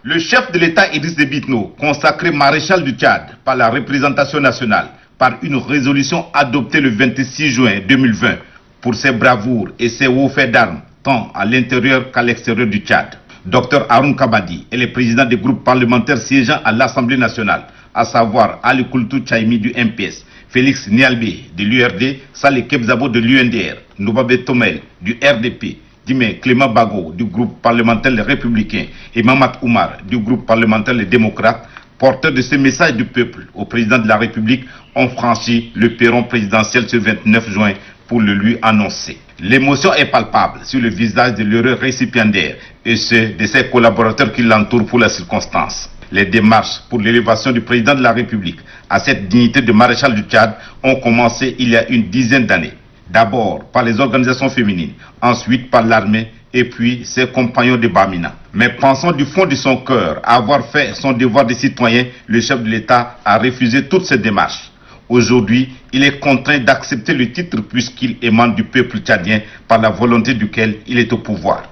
Le chef de l'État Idriss Déby Itno, consacré maréchal du Tchad par la représentation nationale, par une résolution adoptée le 26 juin 2020 pour ses bravoures et ses hauts faits d'armes, tant à l'intérieur qu'à l'extérieur du Tchad. Dr Haroun Kabadi est le président des groupes parlementaires siégeant à l'Assemblée nationale, à savoir Ali Koultou Tchaïmi du MPS, Félix Nialbe de l'URD, Saleh Kebzabo de l'UNDR, Noubabe Tomel du RDP, Dime Clément Bago du groupe parlementaire Les Républicains et Mamad Oumar du groupe parlementaire Les Démocrates, porteurs de ce message du peuple au président de la République, ont franchi le perron présidentiel ce 29 juin pour le lui annoncer. L'émotion est palpable sur le visage de l'heureux récipiendaire et ceux de ses collaborateurs qui l'entourent pour la circonstance. Les démarches pour l'élévation du président de la République à cette dignité de maréchal du Tchad ont commencé il y a une dizaine d'années. D'abord par les organisations féminines, ensuite par l'armée et puis ses compagnons de Bamina. Mais pensant du fond de son cœur avoir fait son devoir de citoyen, le chef de l'État a refusé toutes ces démarches. Aujourd'hui, il est contraint d'accepter le titre puisqu'il émane du peuple tchadien par la volonté duquel il est au pouvoir.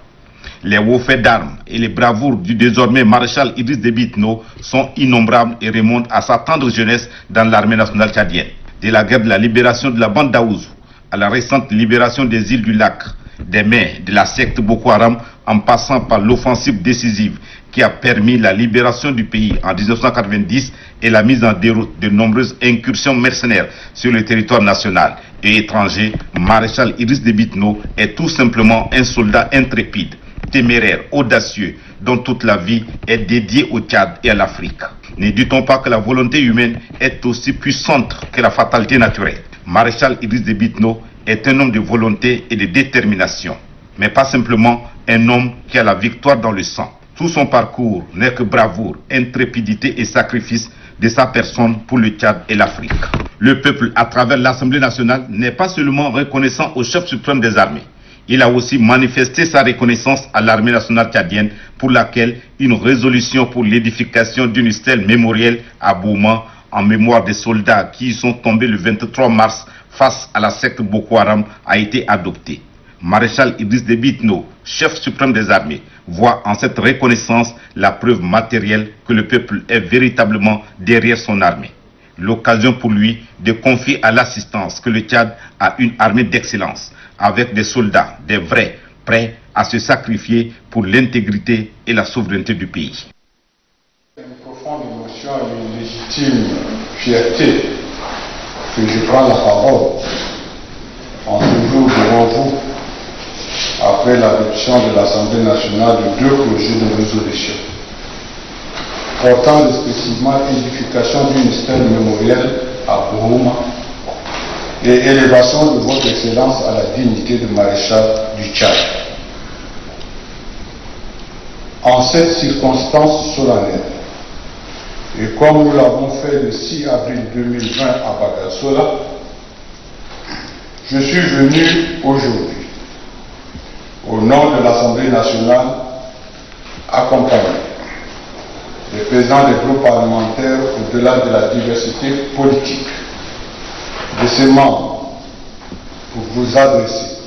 Les hauts faits d'armes et les bravoures du désormais maréchal Idriss Déby Itno sont innombrables et remontent à sa tendre jeunesse dans l'armée nationale tchadienne. De la guerre de la libération de la bande d'Aouzou à la récente libération des îles du Lac, des mains de la secte Boko Haram, en passant par l'offensive décisive qui a permis la libération du pays en 1990 et la mise en déroute de nombreuses incursions mercenaires sur le territoire national et étranger, maréchal Idriss Déby Itno est tout simplement un soldat intrépide, téméraire, audacieux, dont toute la vie est dédiée au Tchad et à l'Afrique. Ne dit-on pas que la volonté humaine est aussi puissante que la fatalité naturelle? Maréchal Idriss Déby Itno est un homme de volonté et de détermination, mais pas simplement un homme qui a la victoire dans le sang. Tout son parcours n'est que bravoure, intrépidité et sacrifice de sa personne pour le Tchad et l'Afrique. Le peuple, à travers l'Assemblée nationale, n'est pas seulement reconnaissant au chef suprême des armées. Il a aussi manifesté sa reconnaissance à l'armée nationale tchadienne pour laquelle une résolution pour l'édification d'une stèle mémorielle à Bouma en mémoire des soldats qui y sont tombés le 23 mars face à la secte Boko Haram a été adoptée. Maréchal Idriss Déby Itno, chef suprême des armées, voit en cette reconnaissance la preuve matérielle que le peuple est véritablement derrière son armée. L'occasion pour lui de confier à l'assistance que le Tchad a une armée d'excellence, avec des soldats, des vrais, prêts à se sacrifier pour l'intégrité et la souveraineté du pays. Une profonde émotion et une légitime fierté que je prends la parole en ce jour devant vous, après l'adoption de l'Assemblée nationale de 2 projets de résolution portant respectivement édification d'une stèle mémorielle à Bouma et élévation de votre Excellence à la dignité de maréchal du Tchad. En cette circonstance solennelle, et comme nous l'avons fait le 6 avril 2020 à Bagassola, je suis venu aujourd'hui, au nom de l'Assemblée nationale, accompagné des présidents des groupes parlementaires au-delà de la diversité politique de ses membres, pour vous adresser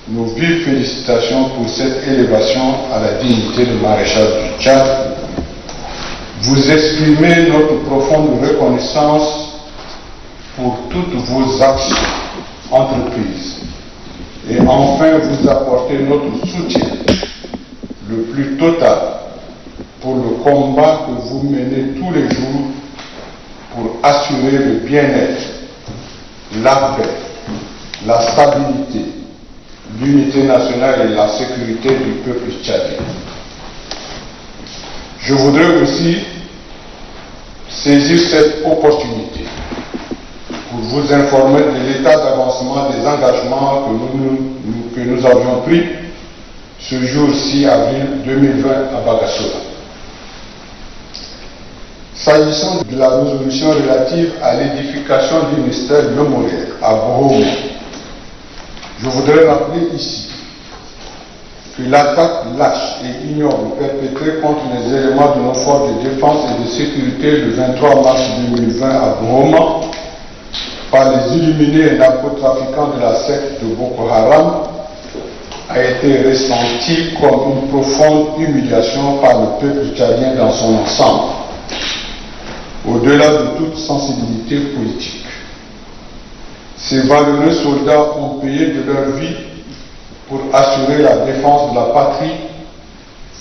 nos vives félicitations pour cette élévation à la dignité de maréchal du Tchad, vous exprimer notre profonde reconnaissance pour toutes vos actions entreprises et enfin vous apporter notre soutien le plus total pour le combat que vous menez tous les jours pour assurer le bien-être, la paix, la stabilité, l'unité nationale et la sécurité du peuple tchadien. Je voudrais aussi saisir cette opportunité pour vous informer de l'état d'avancement des engagements que nous avions pris ce jour 6 avril 2020 à Bagassola. S'agissant de la résolution relative à l'édification d'une stèle mémorielle à Bouma, je voudrais rappeler ici que l'attaque lâche et ignoble perpétrée contre les éléments de nos forces de défense et de sécurité le 23 mars 2020 à Bouma par les illuminés et narcotrafiquants de la secte de Boko Haram a été ressentie comme une profonde humiliation par le peuple tchadien dans son ensemble, au-delà de toute sensibilité politique. Ces valeureux soldats ont payé de leur vie pour assurer la défense de la patrie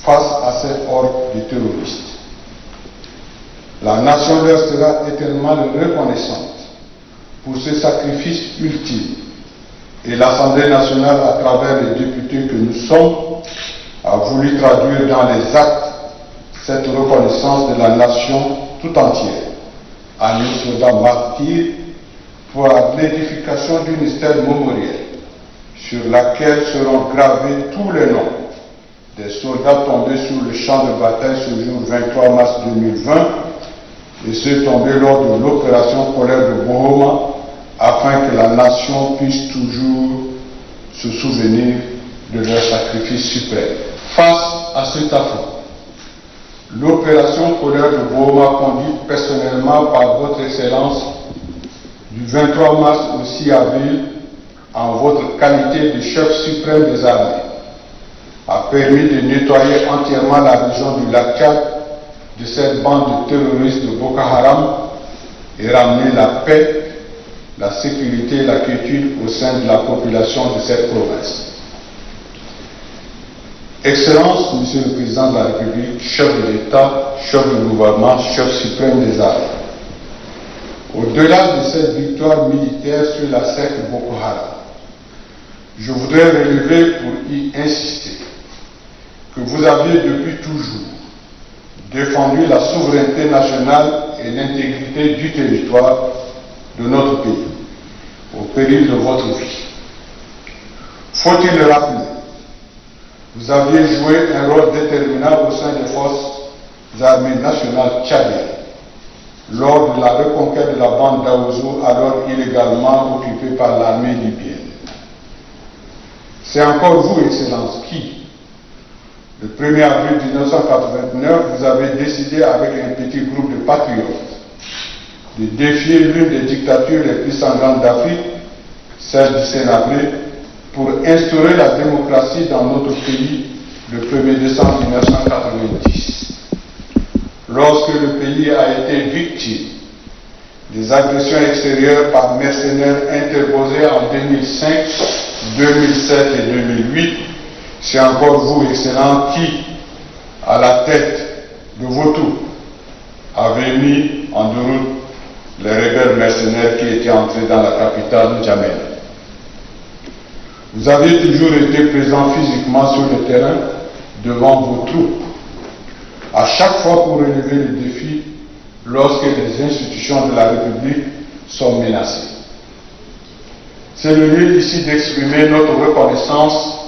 face à cette horde de terroristes. La nation leur sera éternellement reconnaissante pour ce sacrifice ultime, et l'Assemblée nationale, à travers les députés que nous sommes, a voulu traduire dans les actes cette reconnaissance de la nation tout entière à nos soldats martyrs pour l'édification d'une stèle mémorielle sur laquelle seront gravés tous les noms des soldats tombés sur le champ de bataille ce jour 23 mars 2020 et ceux tombés lors de l'opération polaire de Bohoma, afin que la nation puisse toujours se souvenir de leur sacrifice suprême. Face à cet affront, l'opération polaire de Bohoma, conduite personnellement par votre Excellence, du 23 mars au 6 avril, en votre qualité de chef suprême des armées, a permis de nettoyer entièrement la région du lac Tchad de cette bande de terroristes de Boko Haram et ramener la paix, la sécurité et la quiétude au sein de la population de cette province. Excellence, Monsieur le Président de la République, chef de l'État, chef du gouvernement, chef suprême des armées, au-delà de cette victoire militaire sur la secte Boko Haram, je voudrais relever pour y insister que vous aviez depuis toujours défendu la souveraineté nationale et l'intégrité du territoire de notre pays, au péril de votre vie. Faut-il le rappeler, vous aviez joué un rôle déterminant au sein des forces armées nationales tchadiennes lors de la reconquête de la bande d'Aouzou, alors illégalement occupée par l'armée libyenne. C'est encore vous, Excellence, qui, le 1er avril 1989, vous avez décidé avec un petit groupe de patriotes de défier l'une des dictatures les plus sanglantes d'Afrique, celle du Sénégal, pour instaurer la démocratie dans notre pays le 1er décembre 1990. Lorsque le pays a été victime des agressions extérieures par mercenaires interposées en 2005, 2007 et 2008, c'est encore vous, Excellent, qui, à la tête de vos troupes, avez mis en route les rebelles mercenaires qui étaient entrés dans la capitale N'Djamena. Vous avez toujours été présent physiquement sur le terrain devant vos troupes, à chaque fois pour relever les défis lorsque les institutions de la République sont menacées. C'est le lieu ici d'exprimer notre reconnaissance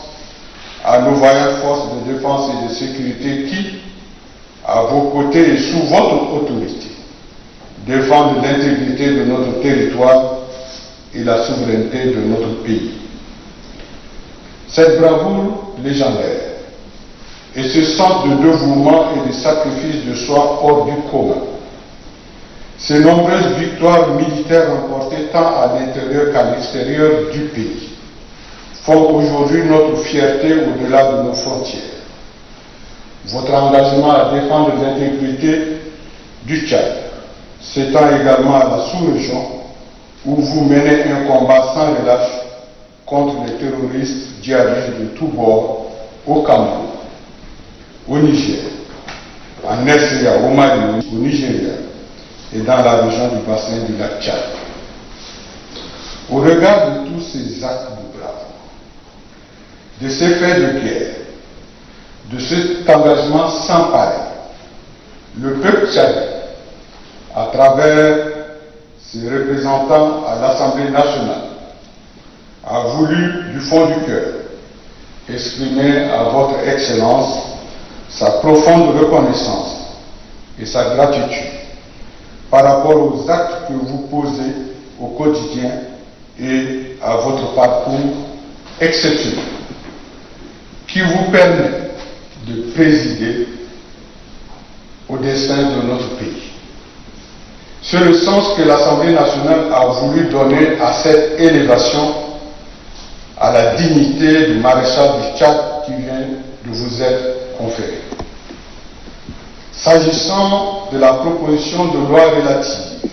à nos vaillantes forces de défense et de sécurité qui, à vos côtés et sous votre autorité, défendent l'intégrité de notre territoire et la souveraineté de notre pays. Cette bravoure légendaire et ce sens de dévouement et de sacrifice de soi hors du commun, ces nombreuses victoires militaires remportées tant à l'intérieur qu'à l'extérieur du pays, font aujourd'hui notre fierté au-delà de nos frontières. Votre engagement à défendre l'intégrité du Tchad s'étend également à la sous-région où vous menez un combat sans relâche contre les terroristes djihadistes de tous bords au Cameroun, au Niger, en RCA, au Mali, au Nigeria et dans la région du bassin du lac Tchad. Au regard de tous ces actes de bravoure, de ces faits de guerre, de cet engagement sans pareil, le peuple tchadien, à travers ses représentants à l'Assemblée nationale, a voulu du fond du cœur exprimer à votre Excellence sa profonde reconnaissance et sa gratitude par rapport aux actes que vous posez au quotidien et à votre parcours exceptionnel qui vous permet de présider au destin de notre pays. C'est le sens que l'Assemblée nationale a voulu donner à cette élévation à la dignité du maréchal du Tchad qui vient de vous être conférée. S'agissant de la proposition de loi relative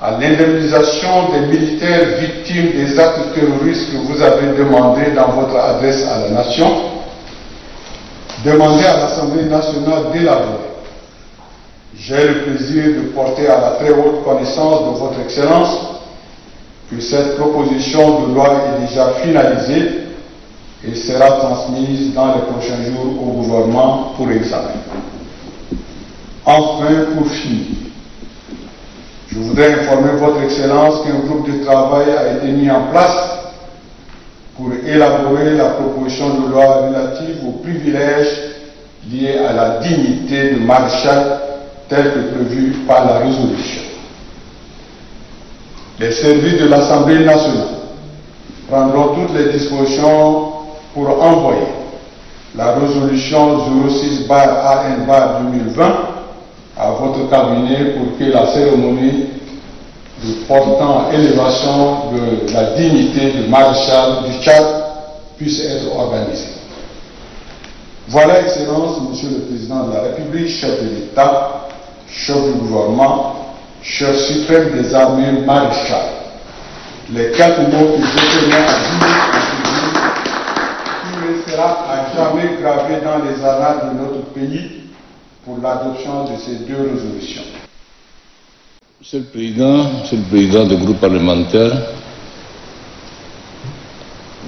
à l'indemnisation des militaires victimes des actes terroristes que vous avez demandé dans votre adresse à la nation, demandé à l'Assemblée nationale d'élaborer. J'ai le plaisir de porter à la très haute connaissance de votre Excellence que cette proposition de loi est déjà finalisée et sera transmise dans les prochains jours au gouvernement pour examen. Enfin, pour finir, je voudrais informer votre Excellence qu'un groupe de travail a été mis en place pour élaborer la proposition de loi relative aux privilèges liés à la dignité de maréchal tel que prévu par la résolution. Les services de l'Assemblée nationale prendront toutes les dispositions pour envoyer la résolution 06/AN/2020 à votre cabinet pour que la cérémonie de portant élévation de la dignité du maréchal du Tchad puisse être organisée. Voilà, Excellence, Monsieur le Président de la République, chef de l'État, chef du gouvernement, chef suprême des armées maréchal, les quelques mots que je tenais à dire qui restera à jamais gravé dans les annales de notre pays pour l'adoption de ces deux résolutions. Monsieur le Président du groupe parlementaire,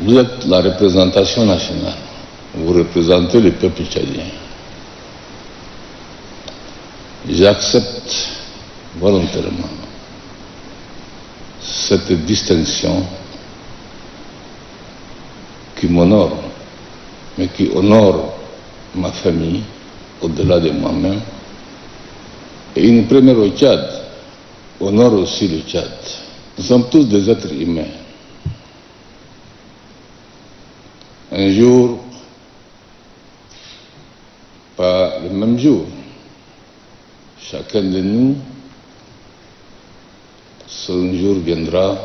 vous êtes la représentation nationale. Vous représentez le peuple tchadien. J'accepte volontairement cette distinction qui m'honore, mais qui honore ma famille au-delà de moi-même. Et une première au Tchad honore aussi le Tchad. Nous sommes tous des êtres humains. Un jour, pas le même jour, chacun de nous, son jour viendra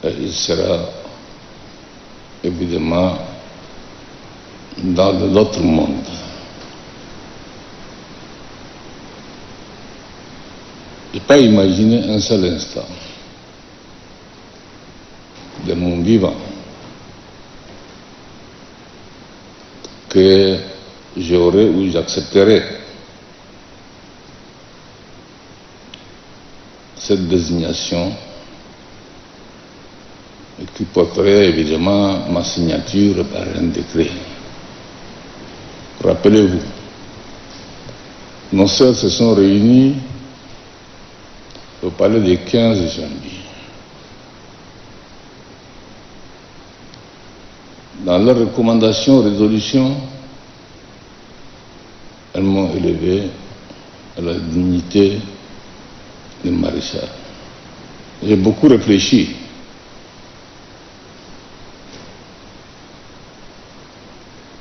et il sera évidemment dans l'autre monde. Je n'ai pas imaginé un seul instant de mon vivant que j'aurais ou j'accepterais cette désignation et qui porterait évidemment ma signature par un décret. Rappelez-vous, nos sœurs se sont réunies au palais du 15 janvier. Dans leurs recommandations, résolutions, elles m'ont élevé à la dignité de maréchal. J'ai beaucoup réfléchi.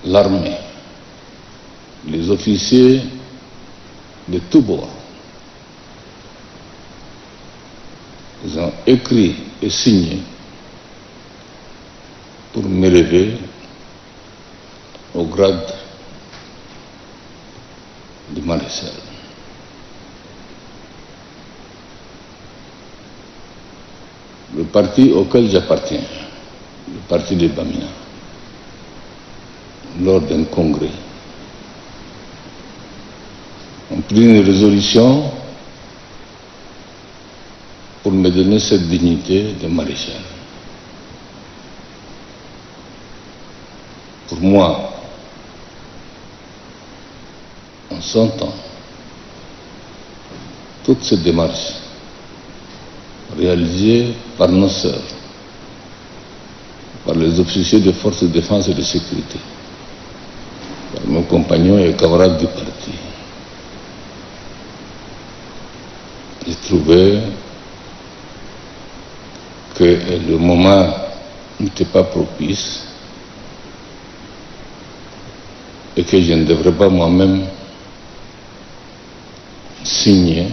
L'armée, les officiers de tous bords, ils ont écrit et signé pour m'élever au grade de maréchal. Le parti auquel j'appartiens, le parti de Bamina, lors d'un congrès, ont pris une résolution pour me donner cette dignité de maréchal. Pour moi, en son temps, toutes ces démarches réalisées par nos sœurs, par les officiers des forces de défense et de sécurité, par mes compagnons et camarades du parti, j'ai trouvé que le moment n'était pas propice et que je ne devrais pas moi-même signer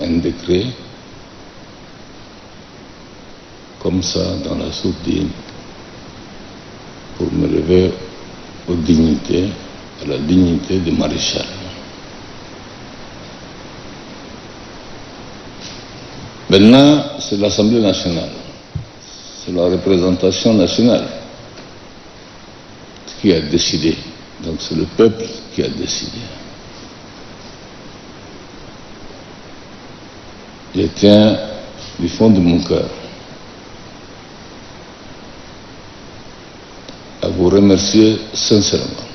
un décret comme ça dans la sourdine pour me lever à la dignité de maréchal. Maintenant, c'est l'Assemblée nationale, c'est la représentation nationale qui a décidé. Donc c'est le peuple qui a décidé. Je tiens du fond de mon cœur à vous remercier sincèrement,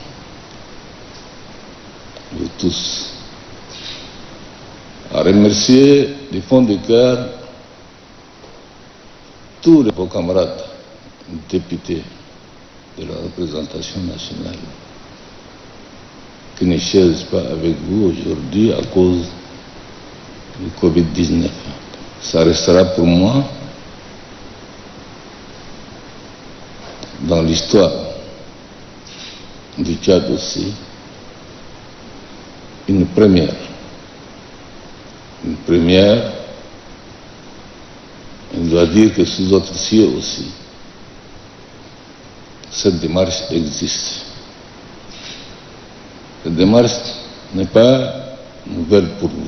vous tous, à remercier du fond du cœur tous vos camarades députés de la représentation nationale qui ne chaisent pas avec vous aujourd'hui à cause du Covid-19. Ça restera pour moi dans l'histoire du Tchad aussi une première. Une première, on doit dire que sous autres cieux aussi, cette démarche existe. Cette démarche n'est pas nouvelle pour nous.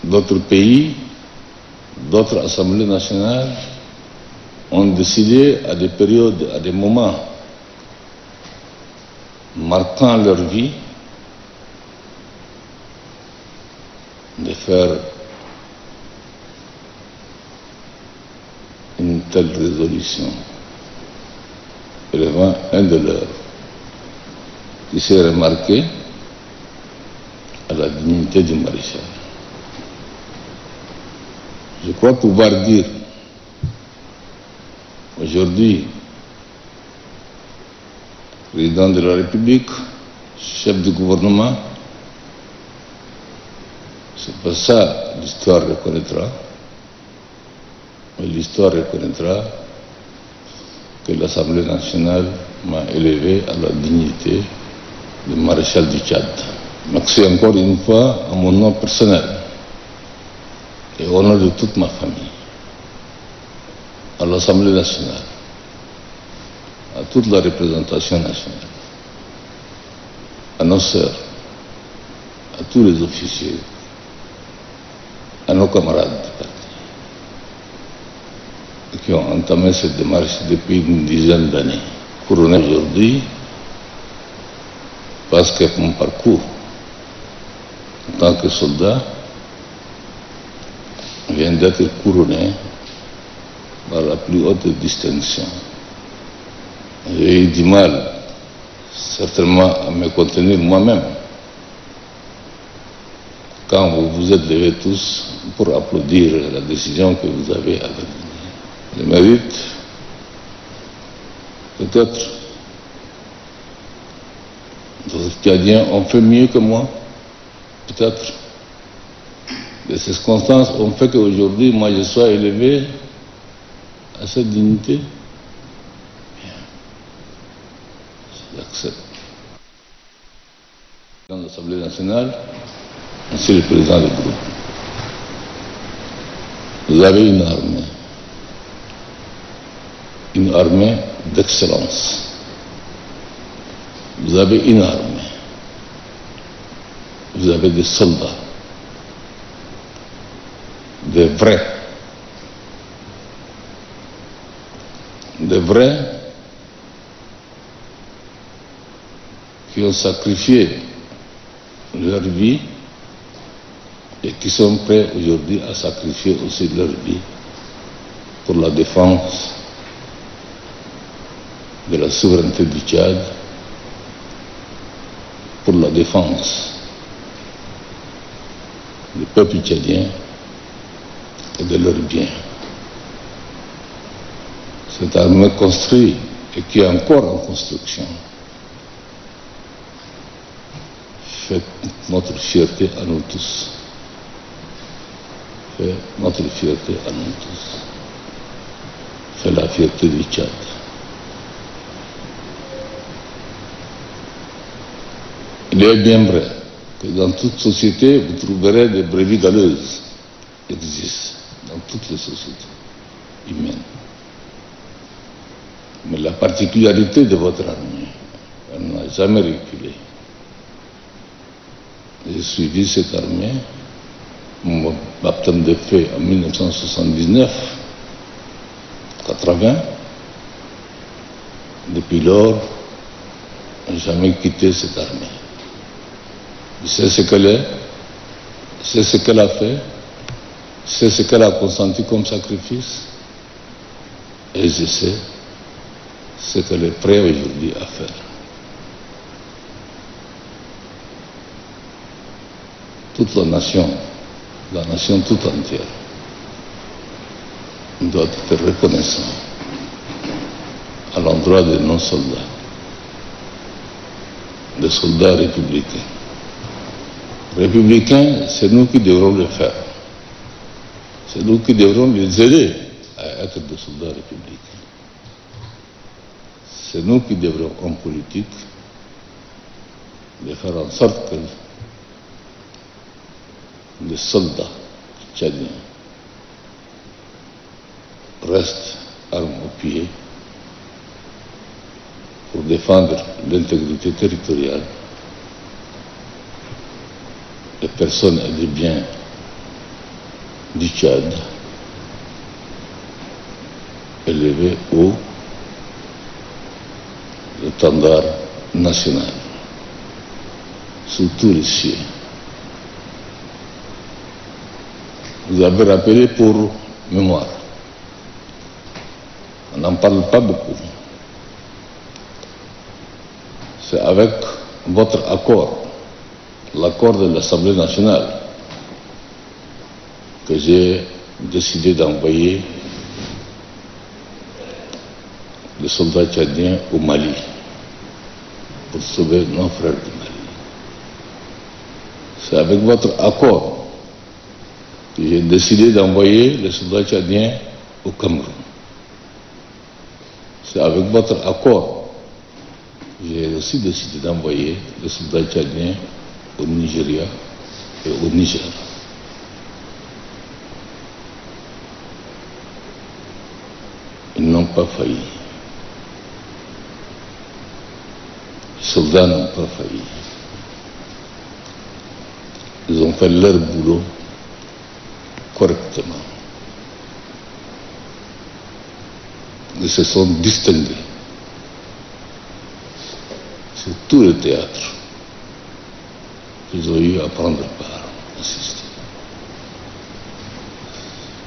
D'autres pays, d'autres assemblées nationales ont décidé à des périodes, à des moments marquant leur vie, de faire une telle résolution relevant un de leurs qui s'est remarqué à la dignité du maréchal. Je crois pouvoir dire aujourd'hui, président de la République, chef du gouvernement, c'est pas ça l'histoire reconnaîtra, mais l'histoire reconnaîtra que l'Assemblée nationale m'a élevé à la dignité de maréchal du Tchad. Merci encore une fois à mon nom personnel et au nom de toute ma famille, à l'Assemblée nationale, à toute la représentation nationale, à nos sœurs, à tous les officiers, à nos camarades du parti qui ont entamé cette démarche depuis une dizaine d'années. Couronné aujourd'hui parce que mon parcours en tant que soldat vient d'être couronné par la plus haute distinction. J'ai eu du mal certainement à me contenir moi-même quand vous vous êtes levés tous pour applaudir la décision que vous avez adoptée. Le mérite, peut-être, les Tchadiens ont fait mieux que moi, peut-être. Les circonstances ont fait qu'aujourd'hui, moi, je sois élevé à cette dignité. J'accepte. Dans l'Assemblée nationale, Monsieur le Président du groupe, vous avez une armée d'excellence. Vous avez une armée. Vous avez des soldats, des vrais qui ont sacrifié leur vie et qui sont prêts aujourd'hui à sacrifier aussi leur vie pour la défense de la souveraineté du Tchad, pour la défense du peuple tchadien et de leurs biens. Cette armée construite et qui est encore en construction fait notre fierté à nous tous. Fait notre fierté à nous tous. Fait la fierté du Tchad. Il est bien vrai que dans toute société, vous trouverez des brebis galeuses existent, dans toutes les sociétés. humaine. Mais la particularité de votre armée, elle n'a jamais reculé. J'ai suivi cette armée, mon baptême de feu en 1979, 80. Depuis lors, je n'ai jamais quitté cette armée. Je sais ce qu'elle est, je sais ce qu'elle a fait, je sais ce qu'elle a consenti comme sacrifice, et je sais ce qu'elle est prête aujourd'hui à faire. Toute la nation toute entière, doit être reconnaissant à l'endroit de nos soldats, des soldats républicains. Républicains, c'est nous qui devrons le faire. C'est nous qui devrons les aider à être des soldats républicains. C'est nous qui devrons, en politique, de faire en sorte que les soldats tchadiens restent armes au pied pour défendre l'intégrité territoriale des personnes et des biens du Tchad, élevé haut l'étendard national sous tous les cieux. Vous avez rappelé pour mémoire. On n'en parle pas beaucoup. C'est avec votre accord, l'accord de l'Assemblée nationale, que j'ai décidé d'envoyer des soldats tchadiens au Mali pour sauver nos frères du Mali. C'est avec votre accord que j'ai décidé d'envoyer les soldats tchadiens au Cameroun. C'est avec votre accord que j'ai aussi décidé d'envoyer les soldats tchadiens au Nigeria et au Niger. Ils n'ont pas failli. Les soldats n'ont pas failli. Ils ont fait leur boulot correctement. Ils se sont distingués sur tout le théâtre. Ils ont eu à prendre part, assister.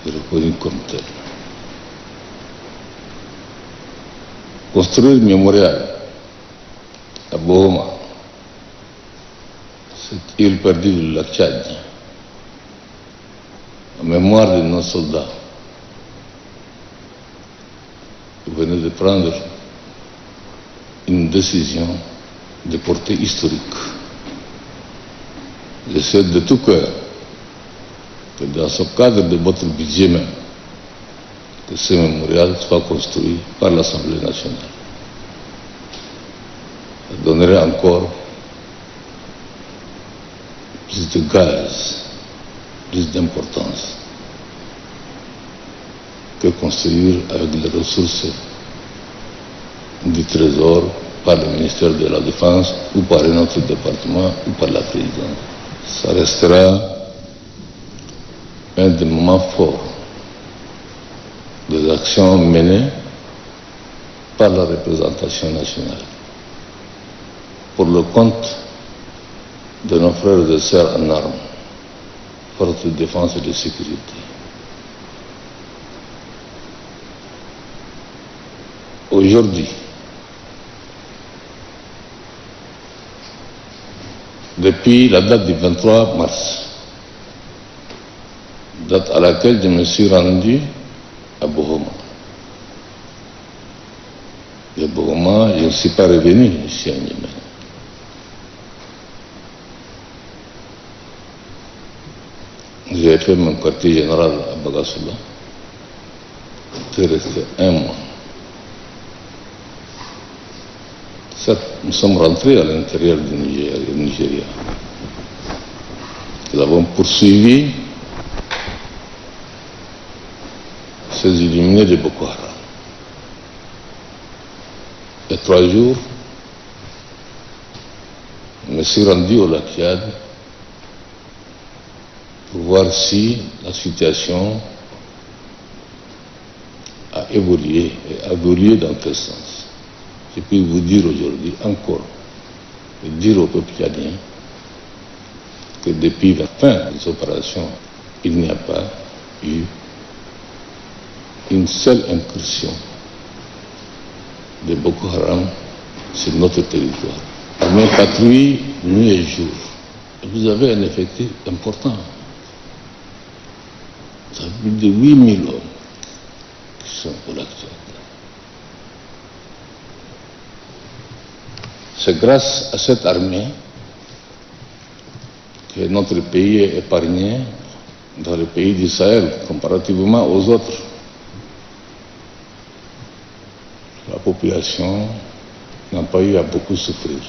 Et reconnu comme tel. Construire le mémorial à Bohoma, cette île perdue du lac Tchad, en mémoire de nos soldats. Vous venez de prendre une décision de portée historique. Je souhaite de tout cœur que dans ce cadre de votre budget même, que ce mémorial soit construit par l'Assemblée nationale. Ça donnerait encore plus de gaz, plus d'importance que construire avec les ressources du Trésor par le ministère de la Défense ou par un autre département ou par la présidence. Ça restera un des moments forts des actions menées par la représentation nationale pour le compte de nos frères et sœurs en armes, forces de défense et de sécurité. Aujourd'hui, depuis la date du 23 mars, date à laquelle je me suis rendu à Bohoma. De Bohoma, je ne suis pas revenu ici à Niamey. J'ai fait mon quartier général à Bagassoula. Je suis resté un mois. Certes, nous sommes rentrés à l'intérieur du Nigeria. Nous avons poursuivi ces illuminés de Boko Haram. Il y a 3 jours, je me suis rendu au lac Tchad pour voir si la situation a évolué et a évolué dans quel sens. Je peux vous dire aujourd'hui encore, et dire au peuple tchadien que depuis la fin des opérations, il n'y a pas eu une seule incursion de Boko Haram sur notre territoire. L'armée patrouille nuit et jour. Et vous avez un effectif important. Ça fait plus de 8000 hommes qui sont au lac Tchad. C'est grâce à cette armée que notre pays est épargné dans les pays du Sahel comparativement aux autres. La population n'a pas eu à beaucoup souffrir.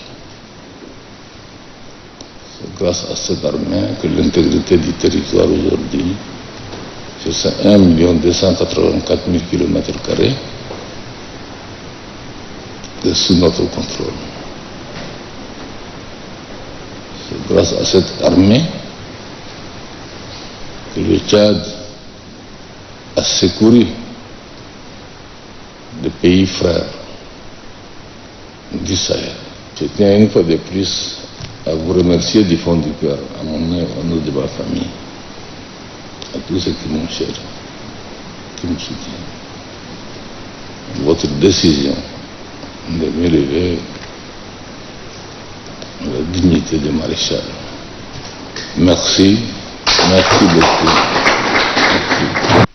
C'est grâce à cette armée que l'intégrité du territoire aujourd'hui, sur ces 1 284 000 km² est sous notre contrôle. C'est grâce à cette armée que le Tchad a secouru des pays frères du Sahel. Je tiens une fois de plus à vous remercier du fond du cœur, à mon nom, au nom de ma famille, à tous ceux qui m'ont cher, qui me soutiennent. Votre décision de m'élever à la dignité de maréchal. Merci, merci beaucoup. Merci.